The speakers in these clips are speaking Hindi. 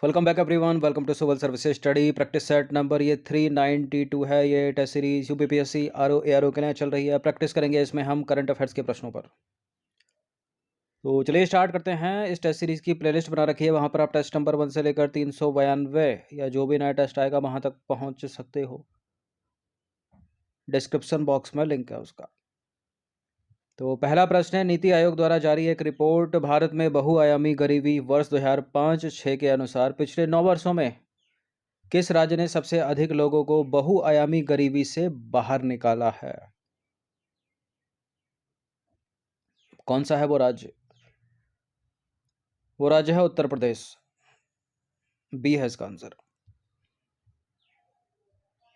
Welcome back everyone. Welcome to civil services study practice set number ये 392 है। ये test series UPPSC RO ARO के लिए चल रही है। प्रैक्टिस करेंगे इसमें हम करंट अफेयर्स के प्रश्नों पर। तो चलिए स्टार्ट करते हैं। इस टेस्ट सीरीज की प्लेलिस्ट बना रखी है, वहाँ पर आप टेस्ट नंबर 1 से लेकर 392 या जो भी नया टेस्ट आएगा वहाँ तक पहुँच सकते हो। डिस्क्रिप्शन बॉक्स में लिंक है उसका। तो पहला प्रश्न है, नीति आयोग द्वारा जारी एक रिपोर्ट भारत में बहुआयामी गरीबी वर्ष 2005-6 के अनुसार पिछले 9 वर्षों में किस राज्य ने सबसे अधिक लोगों को बहुआयामी गरीबी से बाहर निकाला है? कौन सा है वो राज्य? वो राज्य है उत्तर प्रदेश। बी है इसका आंसर।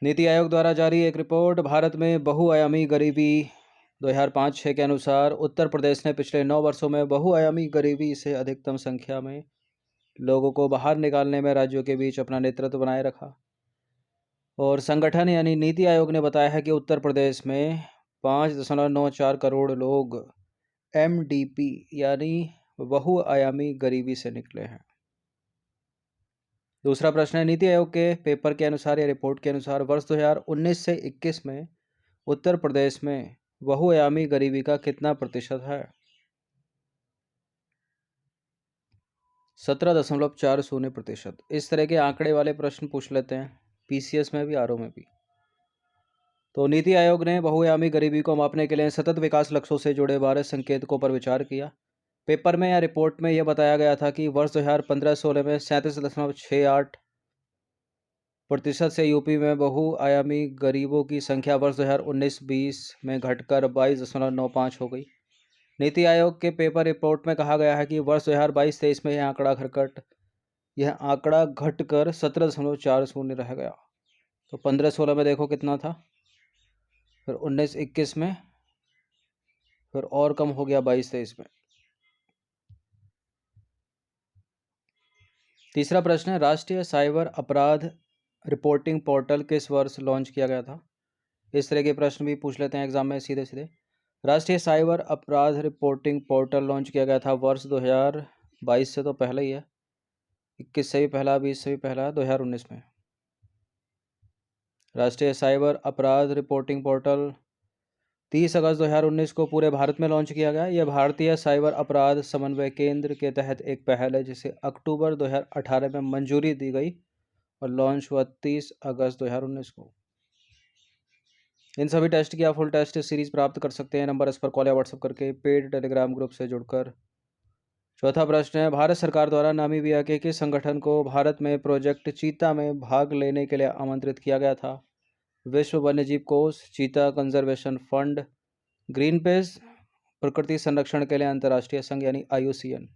नीति आयोग द्वारा जारी एक रिपोर्ट भारत में बहुआयामी गरीबी 2005-6 के अनुसार उत्तर प्रदेश ने पिछले 9 वर्षों में बहुआयामी गरीबी से अधिकतम संख्या में लोगों को बाहर निकालने में राज्यों के बीच अपना नेतृत्व बनाए रखा। और संगठन यानी नीति आयोग ने बताया है कि उत्तर प्रदेश में 5.94 करोड़ लोग एमडीपी यानी बहुआयामी गरीबी से निकले हैं। दूसरा प्रश्न है, नीति आयोग के पेपर के अनुसार या रिपोर्ट के अनुसार वर्ष 2019 से 21 में उत्तर प्रदेश में बहुआयामी गरीबी का कितना प्रतिशत है? 17.40%। इस तरह के आंकड़े वाले प्रश्न पूछ लेते हैं पीसीएस में भी, आरओ में भी। तो नीति आयोग ने बहुआयामी गरीबी को मापने के लिए सतत विकास लक्ष्यों से जुड़े 12 संकेतकों पर विचार किया। पेपर में या रिपोर्ट में यह बताया गया था कि वर्ष 2015-16 में 37.68% से यूपी में बहुआयामी गरीबों की संख्या वर्ष 2019-20 में घटकर 22.95 हो गई। नीति आयोग के पेपर रिपोर्ट में कहा गया है कि वर्ष 2022-23 में यह आंकड़ा घटकर 17.40 रह गया। तो 15-16 में देखो कितना था, फिर 19-21 में, फिर और कम हो गया 22-23 में। तीसरा प्रश्न है, राष्ट्रीय साइबर अपराध रिपोर्टिंग पोर्टल किस वर्ष लॉन्च किया गया था? इस तरह के प्रश्न भी पूछ लेते हैं एग्जाम में सीधे सीधे। राष्ट्रीय साइबर अपराध रिपोर्टिंग पोर्टल लॉन्च किया गया था वर्ष 2022 से तो पहले ही है, 21 से भी पहला, 20 से भी पहला, 2019 में। राष्ट्रीय साइबर अपराध रिपोर्टिंग पोर्टल 30 अगस्त 2019 को पूरे भारत में लॉन्च किया गया। यह भारतीय साइबर अपराध समन्वय केंद्र के तहत एक पहल है जिसे अक्टूबर 2018 में मंजूरी दी गई और लॉन्च हुआ 30 अगस्त 2019 को। इन सभी टेस्ट की आप फुल टेस्ट सीरीज प्राप्त कर सकते हैं नंबर इस पर कॉल या व्हाट्सएप करके, पेड टेलीग्राम ग्रुप से जुड़कर। चौथा प्रश्न है, भारत सरकार द्वारा नामीबिया के किस संगठन को भारत में प्रोजेक्ट चीता में भाग लेने के लिए आमंत्रित किया गया था? विश्व वन्यजीव कोष, चीता कंजर्वेशन फंड, ग्रीन पेस, प्रकृति संरक्षण के लिए अंतर्राष्ट्रीय संघ यानी आईयूसीएन।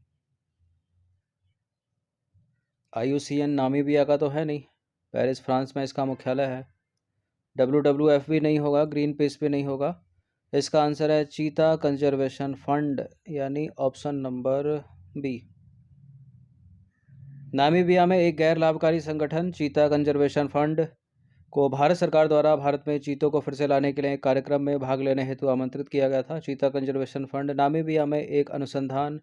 आईयूसीएन नामीबिया का तो है नहीं, पेरिस फ्रांस में इसका मुख्यालय है। WWF भी नहीं होगा, ग्रीन पीस भी नहीं होगा। इसका आंसर है चीता कंजर्वेशन फंड यानी ऑप्शन नंबर बी। नामीबिया में एक गैर लाभकारी संगठन चीता कंजर्वेशन फंड को भारत सरकार द्वारा भारत में चीतों को फिर से लाने के लिए एक कार्यक्रम में भाग लेने हेतु आमंत्रित किया गया था। चीता कंजर्वेशन फंड नामीबिया में एक अनुसंधान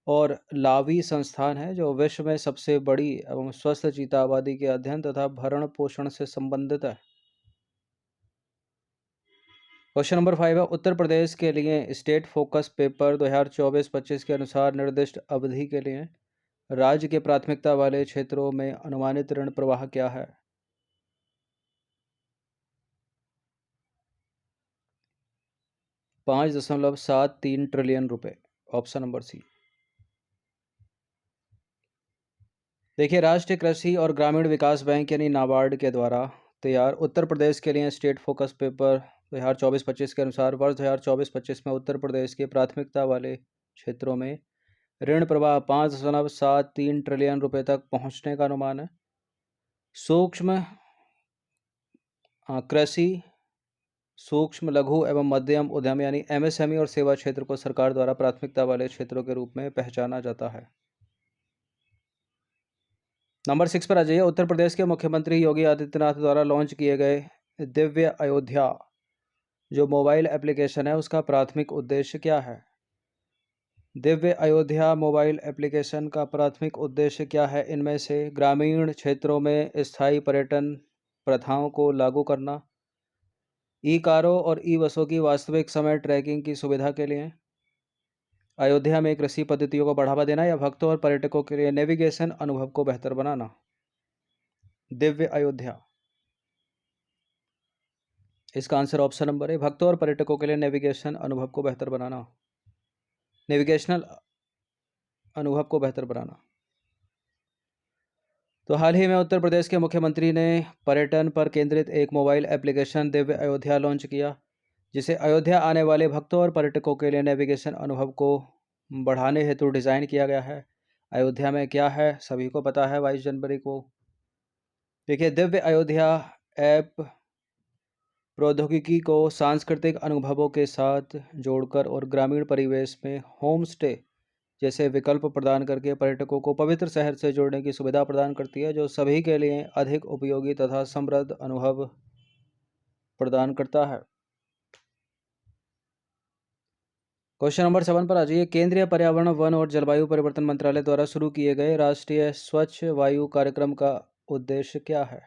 और लावी संस्थान है जो विश्व में सबसे बड़ी एवं स्वस्थ चीता आबादी के अध्ययन तथा भरण पोषण से संबंधित है। क्वेश्चन नंबर 5 है, उत्तर प्रदेश के लिए स्टेट फोकस पेपर 2024-25 के अनुसार निर्दिष्ट अवधि के लिए राज्य के प्राथमिकता वाले क्षेत्रों में अनुमानित ऋण प्रवाह क्या है? 5.73 ट्रिलियन रुपए, ऑप्शन नंबर सी। देखिए, राष्ट्रीय कृषि और ग्रामीण विकास बैंक यानी नाबार्ड के द्वारा तैयार उत्तर प्रदेश के लिए स्टेट फोकस पेपर 2024-25 के अनुसार वर्ष 2024-25 में उत्तर प्रदेश के प्राथमिकता वाले क्षेत्रों में ऋण प्रवाह 5.73 ट्रिलियन रुपए तक पहुंचने का अनुमान है। सूक्ष्म कृषि, सूक्ष्म लघु एवं मध्यम उद्यम यानी एमएसएमई और सेवा क्षेत्र को सरकार द्वारा प्राथमिकता वाले क्षेत्रों के रूप में पहचाना जाता है। नंबर 6 पर आ जाइए। उत्तर प्रदेश के मुख्यमंत्री योगी आदित्यनाथ द्वारा लॉन्च किए गए दिव्य अयोध्या जो मोबाइल एप्लीकेशन है उसका प्राथमिक उद्देश्य क्या है? दिव्य अयोध्या मोबाइल एप्लीकेशन का प्राथमिक उद्देश्य क्या है? इनमें से ग्रामीण क्षेत्रों में स्थायी पर्यटन प्रथाओं को लागू करना, ई कारों और ई बसों की वास्तविक समय ट्रैकिंग की सुविधा के लिए, अयोध्या में कृषि पद्धतियों को बढ़ावा देना या भक्तों और पर्यटकों के लिए नेविगेशन अनुभव को बेहतर बनाना। दिव्य अयोध्या, इसका आंसर ऑप्शन नंबर है, भक्तों और पर्यटकों के लिए नेविगेशन अनुभव को बेहतर बनाना, नेविगेशनल अनुभव को बेहतर बनाना। तो हाल ही में उत्तर प्रदेश के मुख्यमंत्री ने पर्यटन पर केंद्रित एक mobile application Divya Ayodhya launch किया, जिसे अयोध्या आने वाले भक्तों और पर्यटकों के लिए नेविगेशन अनुभव को बढ़ाने हेतु डिज़ाइन किया गया है। अयोध्या में क्या है सभी को पता है 22 जनवरी को। देखिए, दिव्य अयोध्या ऐप प्रौद्योगिकी को सांस्कृतिक अनुभवों के साथ जोड़कर और ग्रामीण परिवेश में होम स्टे जैसे विकल्प प्रदान करके पर्यटकों को पवित्र शहर से जोड़ने की सुविधा प्रदान करती है, जो सभी के लिए अधिक उपयोगी तथा समृद्ध अनुभव प्रदान करता है। क्वेश्चन नंबर 7 पर आ जाइए। केंद्रीय पर्यावरण, वन और जलवायु परिवर्तन मंत्रालय द्वारा शुरू किए गए राष्ट्रीय स्वच्छ वायु कार्यक्रम का उद्देश्य क्या है?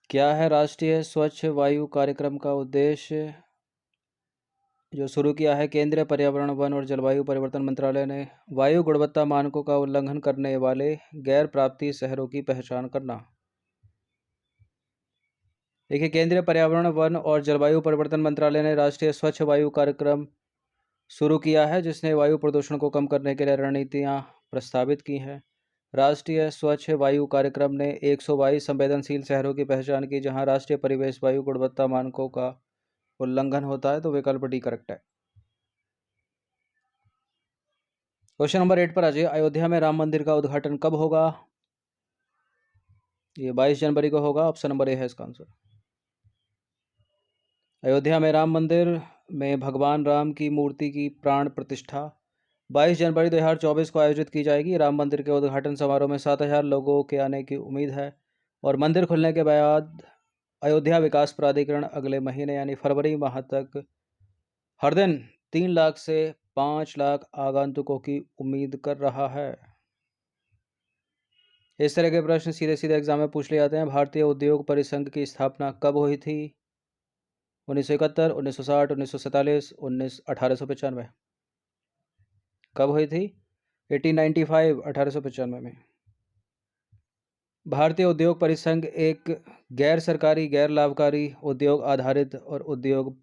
क्या है राष्ट्रीय स्वच्छ वायु कार्यक्रम का उद्देश्य? जो शुरू किया है केंद्रीय पर्यावरण, वन और जलवायु परिवर्तन मंत्रालय ने, वायु गुणवत्ता मानकों का उल्लंघन करने वाले गैर प्राप्ति शहरों की पहचान करना। देखिए, केंद्रीय पर्यावरण, वन और जलवायु परिवर्तन मंत्रालय ने राष्ट्रीय स्वच्छ वायु कार्यक्रम शुरू किया है, जिसने वायु प्रदूषण को कम करने के लिए रणनीतियाँ प्रस्तावित की हैं। राष्ट्रीय स्वच्छ वायु कार्यक्रम ने 122 संवेदनशील शहरों की पहचान की, जहां राष्ट्रीय परिवेश वायु गुणवत्ता मानकों का उल्लंघन होता है। तो विकल्प डी करेक्ट है। क्वेश्चन नंबर 8 पर आ जाइए। अयोध्या में राम मंदिर का उद्घाटन कब होगा? ये 22 जनवरी को होगा। ऑप्शन नंबर ए है इसका आंसर। अयोध्या में राम मंदिर में भगवान राम की मूर्ति की प्राण प्रतिष्ठा 22 जनवरी 2024 को आयोजित की जाएगी। राम मंदिर के उद्घाटन समारोह में 7,000 लोगों के आने की उम्मीद है और मंदिर खुलने के बाद अयोध्या विकास प्राधिकरण अगले महीने यानी फरवरी माह तक हर दिन 3 लाख से 5 लाख आगंतुकों की उम्मीद कर रहा है। इस तरह के प्रश्न सीधे सीधे एग्जाम में पूछ लिए जाते हैं। भारतीय उद्योग परिसंघ की स्थापना कब हुई थी? 1971, 1960, 1947, 1895। कब हुई थी? 1895, 1895 में। भारतीय उद्योग परिसंघ एक गैर सरकारी, गैर लाभकारी, उद्योग आधारित और उद्योग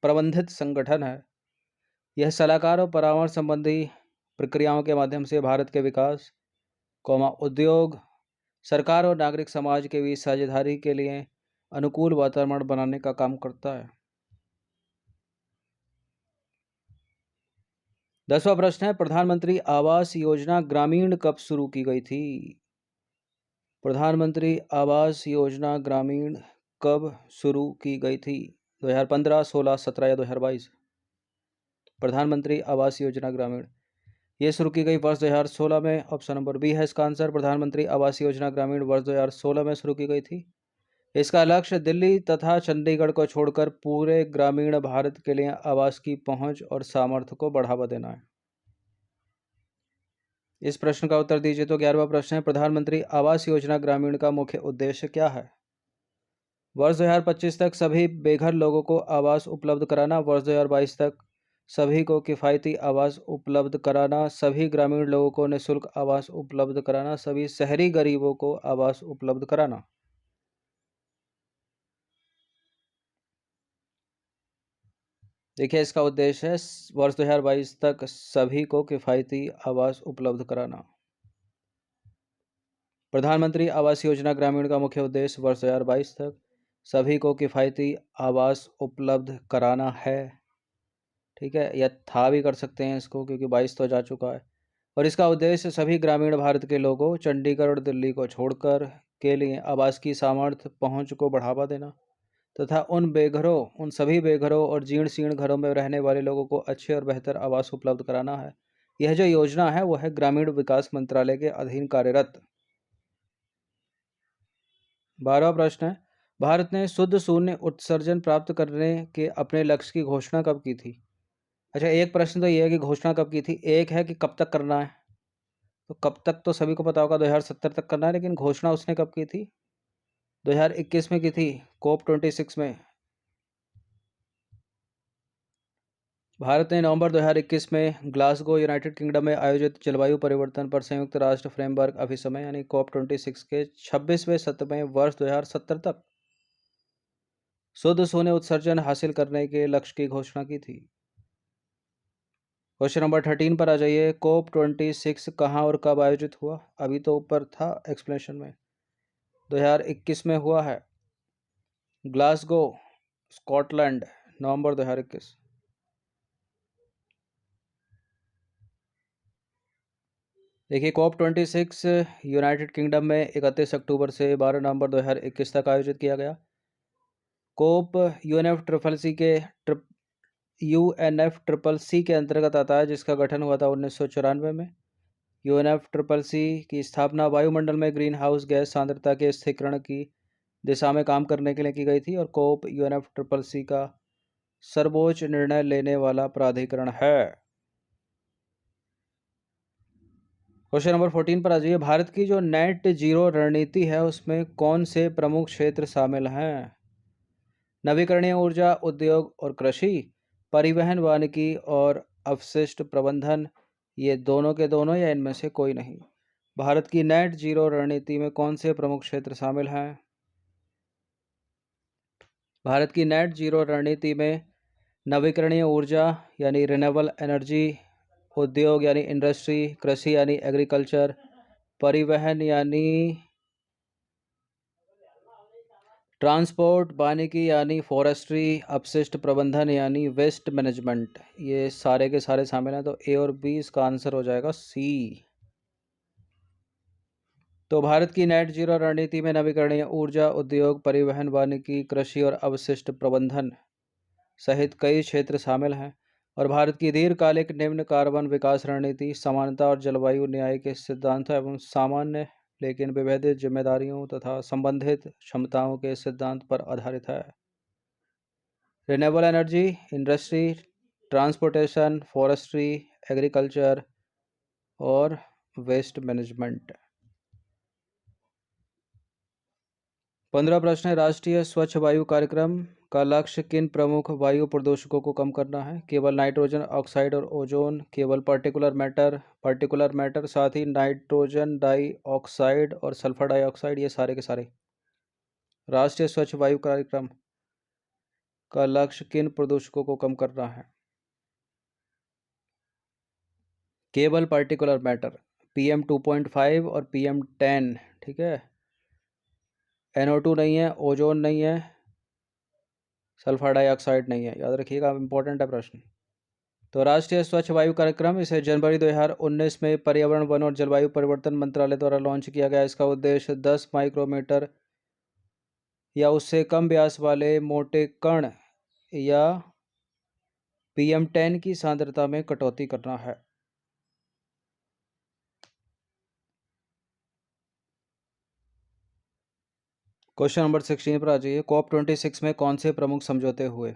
प्रबंधित संगठन है। यह सलाहकार और परामर्श संबंधी प्रक्रियाओं के माध्यम से भारत के विकास, उद्योग, सरकार और नागरिक समाज के बीच साझेदारी के लिए अनुकूल वातावरण बनाने का काम करता है। 10वां प्रश्न है, प्रधानमंत्री आवास योजना ग्रामीण कब शुरू की गई थी? प्रधानमंत्री आवास योजना ग्रामीण कब शुरू की गई थी? 2015, 16, 17 या 2022? प्रधानमंत्री आवास योजना ग्रामीण ये शुरू की गई वर्ष 2016 में। ऑप्शन नंबर बी है इसका आंसर। प्रधानमंत्री आवास योजना ग्रामीण वर्ष 2016 में शुरू की गई थी। इसका लक्ष्य दिल्ली तथा चंडीगढ़ को छोड़कर पूरे ग्रामीण भारत के लिए आवास की पहुंच और सामर्थ्य को बढ़ावा देना है। इस प्रश्न का उत्तर दीजिए। तो 11वां प्रश्न है, प्रधानमंत्री आवास योजना ग्रामीण का मुख्य उद्देश्य क्या है? वर्ष 2025 तक सभी बेघर लोगों को आवास उपलब्ध कराना, वर्ष 2022 तक सभी को किफ़ायती आवास उपलब्ध कराना, सभी ग्रामीण लोगों को निःशुल्क आवास उपलब्ध कराना, सभी शहरी गरीबों को आवास उपलब्ध कराना। देखिए, इसका उद्देश्य है वर्ष 2022 तक सभी को किफ़ायती आवास उपलब्ध कराना। प्रधानमंत्री आवास योजना ग्रामीण का मुख्य उद्देश्य वर्ष 2022 तक सभी को किफ़ायती आवास उपलब्ध कराना है। ठीक है, या था भी कर सकते हैं इसको, क्योंकि 22 तो जा चुका है। और इसका उद्देश्य सभी ग्रामीण भारत के लोगों, चंडीगढ़ और दिल्ली को छोड़कर के लिए आवास की सामर्थ्य पहुंच को बढ़ावा देना तथा उन सभी बेघरों और जीर्ण शीर्ण घरों में रहने वाले लोगों को अच्छे और बेहतर आवास उपलब्ध कराना है। यह जो योजना है वो है ग्रामीण विकास मंत्रालय के अधीन कार्यरत। 12वां प्रश्न है, भारत ने शुद्ध शून्य उत्सर्जन प्राप्त करने के अपने लक्ष्य की घोषणा कब की थी? अच्छा, एक प्रश्न तो ये है कि घोषणा कब की थी, एक है कि कब तक करना है। तो कब तक तो सभी को पता होगा, 2070 तक करना है, लेकिन घोषणा उसने कब की थी? 2021 में की थी, COP 26 में। भारत ने नवंबर 2021 में ग्लासगो, यूनाइटेड किंगडम में आयोजित जलवायु परिवर्तन पर संयुक्त राष्ट्र फ्रेमवर्क अभिसमय यानी COP 26 के 26वें सत्र में वर्ष 2070 तक शुद्ध शून्य उत्सर्जन हासिल करने के लक्ष्य की घोषणा की थी। क्वेश्चन नंबर 13 पर आ जाइए। COP 26 कहाँ और कब आयोजित हुआ? अभी तो ऊपर था एक्सप्लेनेशन में। 2021 में हुआ है, ग्लासगो, स्कॉटलैंड, नवंबर 2021। देखिए, COP 26 यूनाइटेड किंगडम में 31 अक्टूबर से 12 नवंबर 2021 तक आयोजित किया गया। कोप यूएनएफसीसी के अंतर्गत आता है, जिसका गठन हुआ था 1994 में। यूएनएफसीसी की स्थापना वायुमंडल में ग्रीन हाउस गैस सांद्रता के स्थिरीकरण की दिशा में काम करने के लिए की गई थी और कोप यूएनएफसीसी का सर्वोच्च निर्णय लेने वाला प्राधिकरण है। क्वेश्चन नंबर 14 पर आ जाइए। भारत की जो नेट जीरो रणनीति है उसमें कौन से प्रमुख क्षेत्र शामिल हैं? नवीकरणीय ऊर्जा, उद्योग और कृषि, परिवहन, वानिकी और अपशिष्ट प्रबंधन, ये दोनों के दोनों या इनमें से कोई नहीं? भारत की नेट जीरो रणनीति में कौन से प्रमुख क्षेत्र शामिल हैं? भारत की नेट जीरो रणनीति में नवीकरणीय ऊर्जा यानी रिन्यूएबल एनर्जी, उद्योग यानी इंडस्ट्री, कृषि यानी एग्रीकल्चर, परिवहन यानी ट्रांसपोर्ट, वानिकी यानी फॉरेस्ट्री, अपशिष्ट प्रबंधन यानी वेस्ट मैनेजमेंट, ये सारे के सारे शामिल हैं। तो ए और बी इसका आंसर हो जाएगा सी। तो भारत की नेट जीरो रणनीति में नवीकरणीय ऊर्जा, उद्योग, परिवहन, वानिकी, कृषि और अपशिष्ट प्रबंधन सहित कई क्षेत्र शामिल हैं। और भारत की दीर्घकालिक निम्न कार्बन विकास रणनीति समानता और जलवायु न्याय के सिद्धांतों एवं सामान्य लेकिन विभेदित जिम्मेदारियों तथा संबंधित क्षमताओं के सिद्धांत पर आधारित है। Renewable energy, industry, transportation, forestry, agriculture और वेस्ट मैनेजमेंट। 15 प्रश्न है। राष्ट्रीय स्वच्छ वायु कार्यक्रम का लक्ष्य किन प्रमुख वायु प्रदूषकों को कम करना है? केवल नाइट्रोजन ऑक्साइड और ओजोन, केवल पार्टिकुलर मैटर, साथ ही नाइट्रोजन डाइऑक्साइड और सल्फर डाइऑक्साइड, ये सारे के सारे। राष्ट्रीय स्वच्छ वायु कार्यक्रम का लक्ष्य किन प्रदूषकों को कम करना है? केवल पार्टिकुलर मैटर, PM 2.5 और PM 10, ठीक है। NO2 नहीं है, ओजोन नहीं है, सल्फर डाइऑक्साइड नहीं है, याद रखिएगा, इंपॉर्टेंट है प्रश्न। तो राष्ट्रीय स्वच्छ वायु कार्यक्रम इसे जनवरी 2019 में पर्यावरण, वन और जलवायु परिवर्तन मंत्रालय द्वारा लॉन्च किया गया। इसका उद्देश्य 10 माइक्रोमीटर या उससे कम व्यास वाले मोटे कण या PM 10 की सांद्रता में कटौती करना है। क्वेश्चन नंबर 16 पर आ जाइए। COP 26 में कौन से प्रमुख समझौते हुए?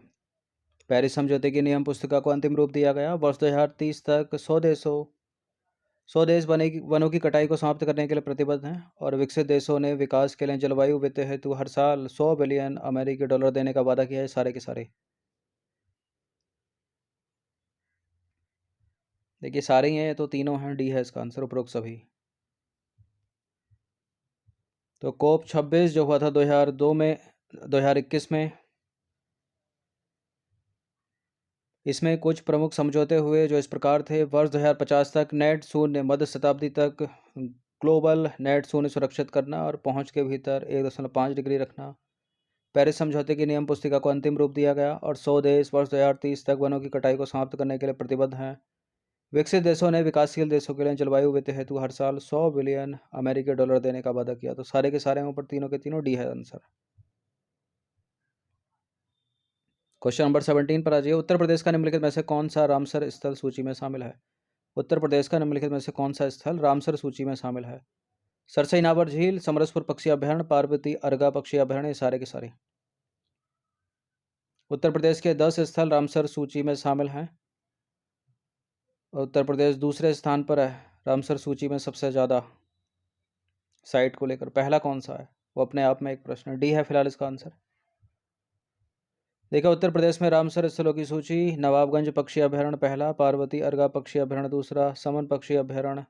पेरिस समझौते की नियम पुस्तिका को अंतिम रूप दिया गया। वर्ष 2030 तक 100 देश वनों की कटाई को समाप्त करने के लिए प्रतिबद्ध हैं और विकसित देशों ने विकास के लिए जलवायु वित्त हेतु हर साल $100 बिलियन अमेरिकी डॉलर देने का वादा किया है। सारे के सारे देखिए, सारे ही हैं, ये तो तीनों हैं, डी है इसका आंसर, उपरोक्त सभी। तो COP 26 जो हुआ था 2021 में, इसमें कुछ प्रमुख समझौते हुए जो इस प्रकार थे। वर्ष 2050 तक नेट शून्य, मध्य शताब्दी तक ग्लोबल नेट शून्य सुरक्षित करना और पहुंच के भीतर 1.5 डिग्री रखना। पेरिस समझौते की नियम पुस्तिका को अंतिम रूप दिया गया और 100 देश वर्ष 2030 तक वनों की कटाई को समाप्त करने के लिए प्रतिबद्ध हैं। विकसित देशों ने विकासशील देशों के लिए जलवायु वित्त हेतु हर साल $100 बिलियन अमेरिकी डॉलर देने का वादा किया। तो सारे के सारे ऊपर तीनों के तीनों डी है आंसर। क्वेश्चन नंबर 17 पर आ जाइए। उत्तर प्रदेश का निम्नलिखित में से कौन सा रामसर स्थल सूची में शामिल है? उत्तर प्रदेश का निम्नलिखित में से कौन सा स्थल रामसर सूची में शामिल है? सरसई नावर झील, समरसपुर पक्षी अभयारण्य, पार्वती अर्गा पक्षी अभयारण्य, ये सारे के सारे। उत्तर प्रदेश के 10 स्थल रामसर सूची में शामिल हैं। उत्तर प्रदेश दूसरे स्थान पर है रामसर सूची में सबसे ज़्यादा साइट को लेकर। पहला कौन सा है, वो अपने आप में एक प्रश्न। डी है फिलहाल इसका आंसर। देखा, उत्तर प्रदेश में रामसर स्थलों की सूची। नवाबगंज पक्षी अभयारण्य पहला, पार्वती अर्गा पक्षी अभयारण्य दूसरा, समन पक्षी अभयारण्य,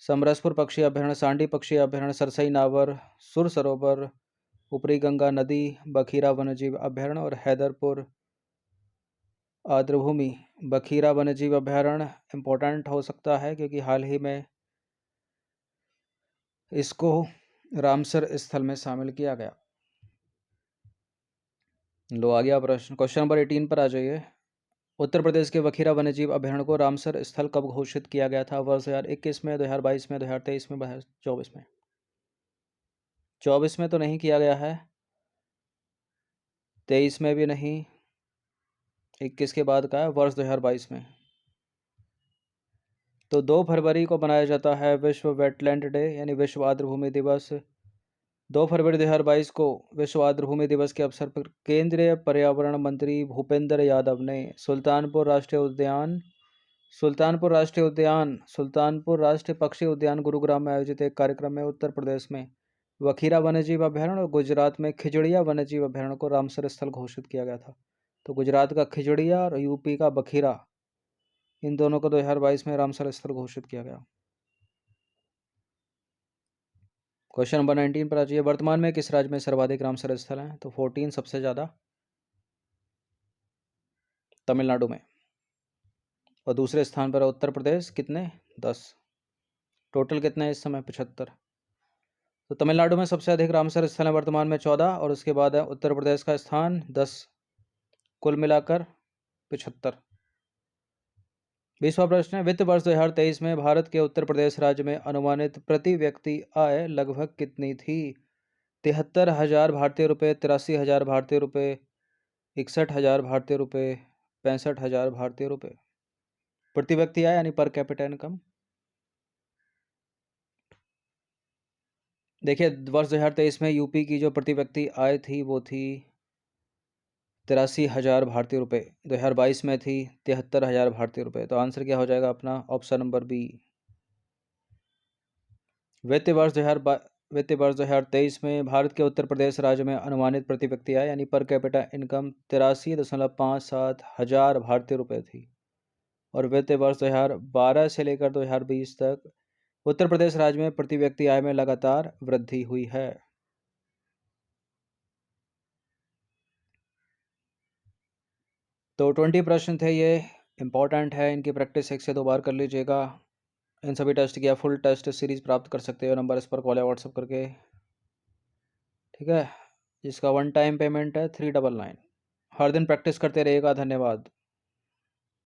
समरसपुर पक्षी अभयारण्य, सांडी पक्षी अभयारण्य, सरसई नावर, सुर सरोवर, ऊपरी गंगा नदी, बखीरा वन्यजीव अभयारण्य और हैदरपुर आर्द्रभूमि। बखीरा वन्यजीव अभयारण्य इम्पोर्टेंट हो सकता है क्योंकि हाल ही में इसको रामसर स्थल में शामिल किया गया। लो आ गया प्रश्न। क्वेश्चन नंबर 18 पर आ जाइए। उत्तर प्रदेश के बखीरा वन्यजीव अभयारण्य को रामसर स्थल कब घोषित किया गया था? वर्ष 2021 में, 2022 में, 2023 में, 2024 में? 24 में तो नहीं किया गया है, 23 में भी नहीं, 21 के बाद का है, वर्ष 2022 में। तो 2 फरवरी को मनाया जाता है विश्व वेटलैंड डे यानी विश्व आर्द्रभूमि दिवस। 2 फरवरी 2022 को विश्व आर्द्रभूमि दिवस के अवसर पर केंद्रीय पर्यावरण मंत्री भूपेंद्र यादव ने सुल्तानपुर राष्ट्रीय पक्षी उद्यान गुरुग्राम में आयोजित एक कार्यक्रम में उत्तर प्रदेश में बखीरा वन्यजीव अभयारण्य और गुजरात में खिजड़िया वन्यजीव अभयारण्य को रामसर स्थल घोषित किया गया था। तो गुजरात का खिजड़िया और यूपी का बखीरा, इन दोनों को 2022 में रामसर स्थल घोषित किया गया। क्वेश्चन नंबर 19 पर आ जाइए। वर्तमान में किस राज्य में सर्वाधिक रामसर स्थल हैं? तो 14 सबसे ज़्यादा तमिलनाडु में, और दूसरे स्थान पर उत्तर प्रदेश, कितने? 10। टोटल कितने हैं इस समय? 75। तो तमिलनाडु में सबसे अधिक रामसर स्थल है वर्तमान में 14, और उसके बाद है उत्तर प्रदेश का स्थान 10, कुल मिलाकर 75। 20वां प्रश्न है, वित्त वर्ष 2023 में भारत के उत्तर प्रदेश राज्य में अनुमानित प्रति व्यक्ति आय लगभग कितनी थी? 73,000 भारतीय रुपये, 83,000 भारतीय रुपये, 61,000 भारतीय रुपये, 65,000 भारतीय रुपये। प्रति व्यक्ति आय यानी पर कैपिटा इनकम। देखिए, वर्ष 2023 में यूपी की जो प्रति व्यक्ति आय थी वो थी 83,000 भारतीय रुपये, 2022 में थी 73,000 भारतीय रुपये। तो आंसर क्या हो जाएगा अपना? Option number B. वित्त वर्ष 2023 में भारत के उत्तर प्रदेश राज्य में अनुमानित प्रति व्यक्ति आय यानी पर कैपिटा इनकम 83.57 हजार भारतीय रुपये थी, और वित्त वर्ष 2012 से लेकर 2020 तक उत्तर प्रदेश राज्य में प्रति व्यक्ति आय में लगातार वृद्धि हुई है। तो 20 प्रश्न थे, ये इंपॉर्टेंट है, इनकी प्रैक्टिस 1 से 2 बार कर लीजिएगा। इन सभी टेस्ट की फुल टेस्ट सीरीज प्राप्त कर सकते हो, नंबर इस पर कॉल या व्हाट्सअप करके, ठीक है, जिसका 1 टाइम पेमेंट है 399। हर दिन प्रैक्टिस करते रहिएगा। धन्यवाद।